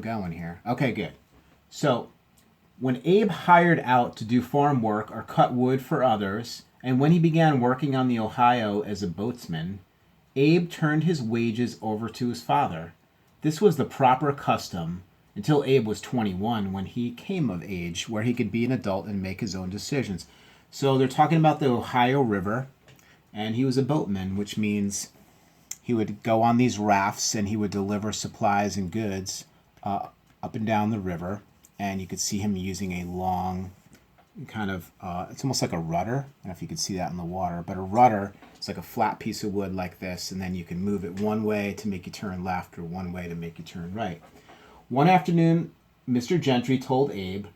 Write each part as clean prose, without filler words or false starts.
going here. Okay, good. So, when Abe hired out to do farm work or cut wood for others, and when he began working on the Ohio as a boatsman, Abe turned his wages over to his father. This was the proper custom until Abe was 21 when he came of age, where he could be an adult and make his own decisions. So they're talking about the Ohio River, and he was a boatman, which means he would go on these rafts and he would deliver supplies and goods up and down the river. And you could see him using a long kind of, it's almost like a rudder. I don't know if you can see that in the water, but a rudder is like a flat piece of wood like this, and then you can move it one way to make you turn left or one way to make you turn right. One afternoon, Mr. Gentry told Abe,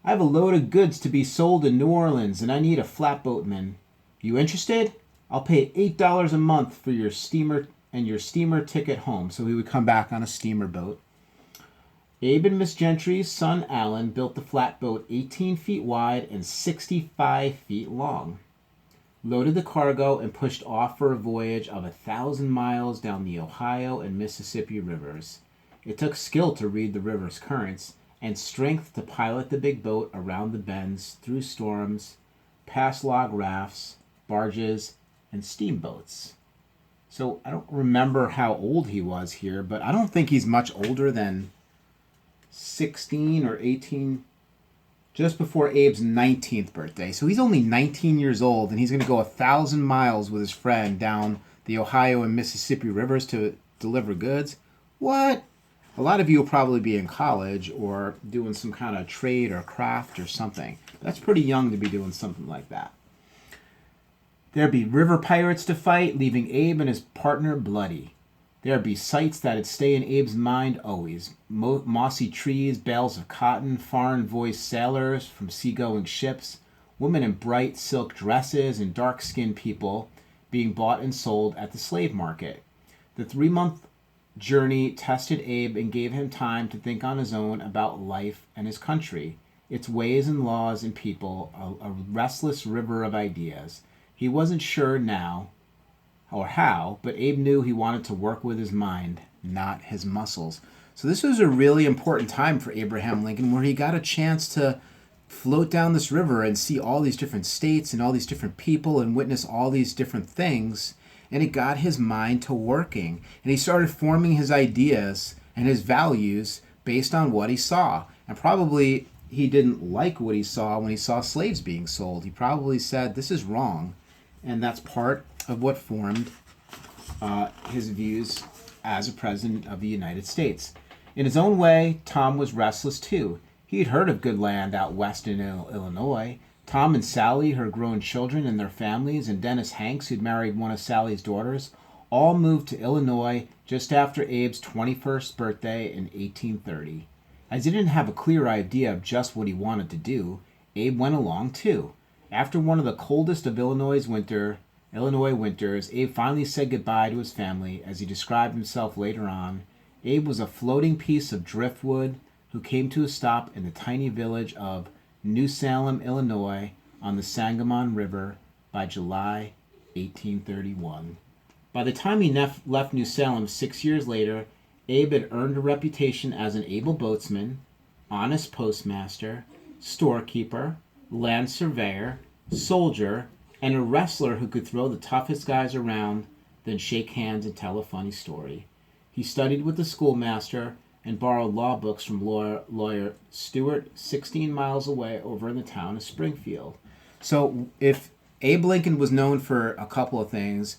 "I have a load of goods to be sold in New Orleans, and I need a flatboatman. You interested? I'll pay $8 a month for your steamer and your steamer ticket home." So he would come back on a steamer boat. Abe and Miss Gentry's son Alan built the flatboat 18 feet wide and 65 feet long, loaded the cargo, and pushed off for a voyage of 1,000 miles down the Ohio and Mississippi rivers. It took skill to read the river's currents and strength to pilot the big boat around the bends, through storms, past log rafts, barges, and steamboats. So I don't remember how old he was here, but I don't think he's much older than 16 or 18, just before Abe's 19th birthday. So he's only 19 years old, and he's going to go 1,000 miles with his friend down the Ohio and Mississippi rivers to deliver goods. What? A lot of you will probably be in college or doing some kind of trade or craft or something. That's pretty young to be doing something like that. There'd be river pirates to fight, leaving Abe and his partner bloody. There'd be sights that'd stay in Abe's mind always. Mossy trees, bales of cotton, foreign-voiced sailors from seagoing ships, women in bright silk dresses, and dark-skinned people being bought and sold at the slave market. The 3-month journey tested Abe and gave him time to think on his own about life and his country, its ways and laws and people, a restless river of ideas. He wasn't sure now or how, but Abe knew he wanted to work with his mind, not his muscles. So this was a really important time for Abraham Lincoln, where he got a chance to float down this river and see all these different states and all these different people and witness all these different things. And it got his mind to working. And he started forming his ideas and his values based on what he saw. And probably he didn't like what he saw when he saw slaves being sold. He probably said, this is wrong. And that's part of what formed his views as a president of the United States. In his own way, Tom was restless too. He'd heard of good land out west in Illinois. Tom and Sally, her grown children and their families, and Dennis Hanks, who'd married one of Sally's daughters, all moved to Illinois just after Abe's 21st birthday in 1830. As he didn't have a clear idea of just what he wanted to do, Abe went along too. After one of the coldest of Illinois winters, Abe finally said goodbye to his family. As he described himself later on, Abe was a floating piece of driftwood who came to a stop in the tiny village of New Salem, Illinois, on the Sangamon River by July 1831. By the time he left New Salem 6 years later, Abe had earned a reputation as an able boatsman, honest postmaster, storekeeper, land surveyor, soldier, and a wrestler who could throw the toughest guys around, then shake hands and tell a funny story. He studied with the schoolmaster and borrowed law books from lawyer Stewart 16 miles away over in the town of Springfield. So if Abe Lincoln was known for a couple of things,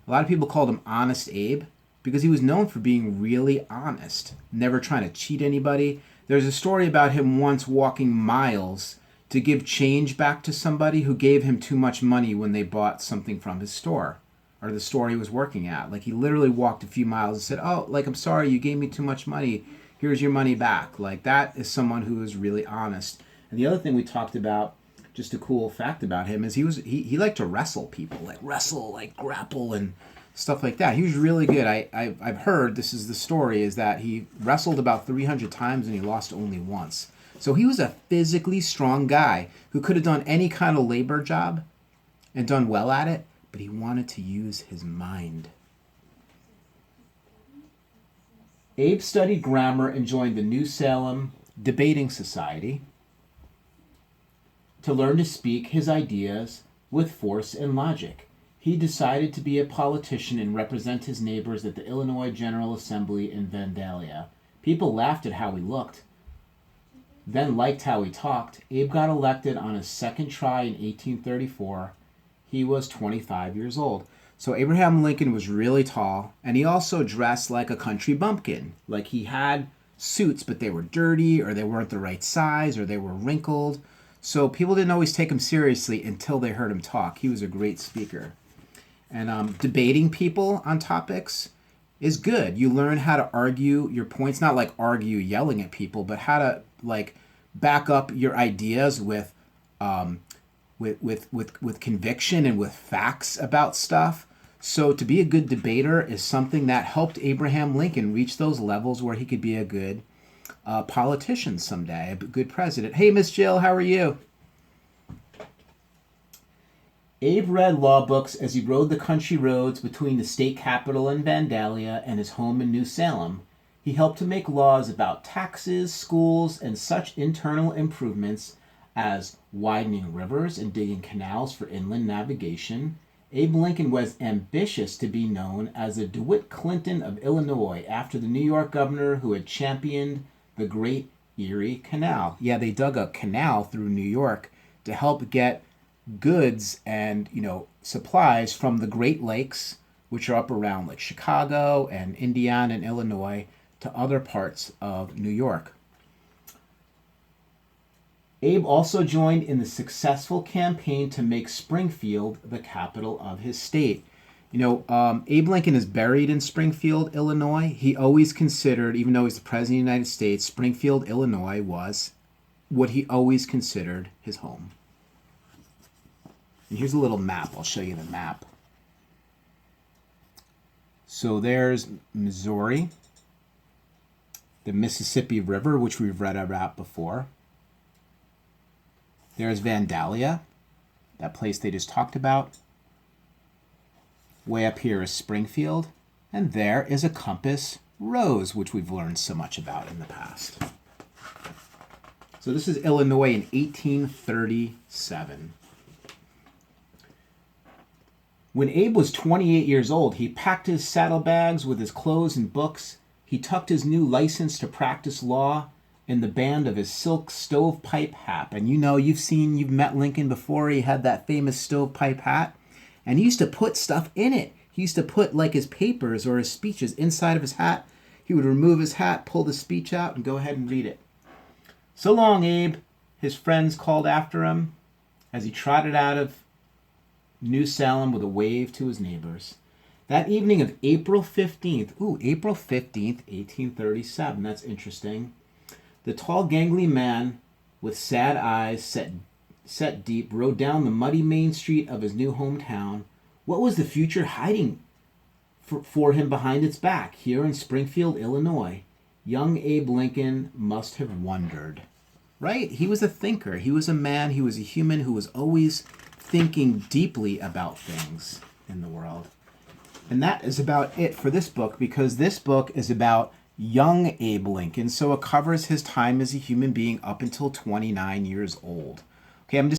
a lot of people called him Honest Abe because he was known for being really honest, never trying to cheat anybody. There's a story about him once walking miles to give change back to somebody who gave him too much money when they bought something from his store or the store he was working at. Like, he literally walked a few miles and said, "Oh, like, I'm sorry, you gave me too much money. Here's your money back." Like, that is someone who is really honest. And the other thing we talked about, just a cool fact about him, is he liked to wrestle people, like grapple and stuff like that. He was really good. I've heard, this is the story, is that he wrestled about 300 times and he lost only once. So he was a physically strong guy who could have done any kind of labor job and done well at it, but he wanted to use his mind. Abe studied grammar and joined the New Salem Debating Society to learn to speak his ideas with force and logic. He decided to be a politician and represent his neighbors at the Illinois General Assembly in Vandalia. People laughed at how he looked, then liked how he talked. Abe got elected on his second try in 1834. He was 25 years old. So Abraham Lincoln was really tall, and he also dressed like a country bumpkin. Like he had suits, but they were dirty, or they weren't the right size, or they were wrinkled. So people didn't always take him seriously until they heard him talk. He was a great speaker. And debating people on topics is good. You learn how to argue your points, not like argue yelling at people, but how to like back up your ideas with conviction and with facts about stuff. So to be a good debater is something that helped Abraham Lincoln reach those levels where he could be a good politician someday, a good president. Hey, Miss Jill, how are you? Abe read law books as he rode the country roads between the state capitol in Vandalia and his home in New Salem. He helped to make laws about taxes, schools, and such internal improvements as widening rivers and digging canals for inland navigation. Abe Lincoln was ambitious to be known as the DeWitt Clinton of Illinois after the New York governor who had championed the Great Erie Canal. Yeah, they dug a canal through New York to help get goods and, supplies from the Great Lakes, which are up around like Chicago and Indiana and Illinois, to other parts of New York. Abe also joined in the successful campaign to make Springfield the capital of his state. Abe Lincoln is buried in Springfield, Illinois. He always considered, even though he's the president of the United States, Springfield, Illinois was what he always considered his home. And here's a little map. I'll show you the map. So there's Missouri, the Mississippi River, which we've read about before. There's Vandalia, that place they just talked about. Way up here is Springfield. And there is a compass rose, which we've learned so much about in the past. So this is Illinois in 1837. When Abe was 28 years old, he packed his saddlebags with his clothes and books. He tucked his new license to practice law in the band of his silk stovepipe hat. And you've met Lincoln before. He had that famous stovepipe hat. And he used to put stuff in it. He used to put like his papers or his speeches inside of his hat. He would remove his hat, pull the speech out, and go ahead and read it. "So long, Abe," his friends called after him as he trotted out of New Salem with a wave to his neighbors. That evening of April 15th, April 15th, 1837, that's interesting. The tall, gangly man with sad eyes set deep rode down the muddy main street of his new hometown. What was the future hiding for him behind its back here in Springfield, Illinois? Young Abe Lincoln must have wondered. Right? He was a thinker. He was a man. He was a human who was always thinking deeply about things in the world. And that is about it for this book, because this book is about young Abe Lincoln, so it covers his time as a human being up until 29 years old. Okay, I'm just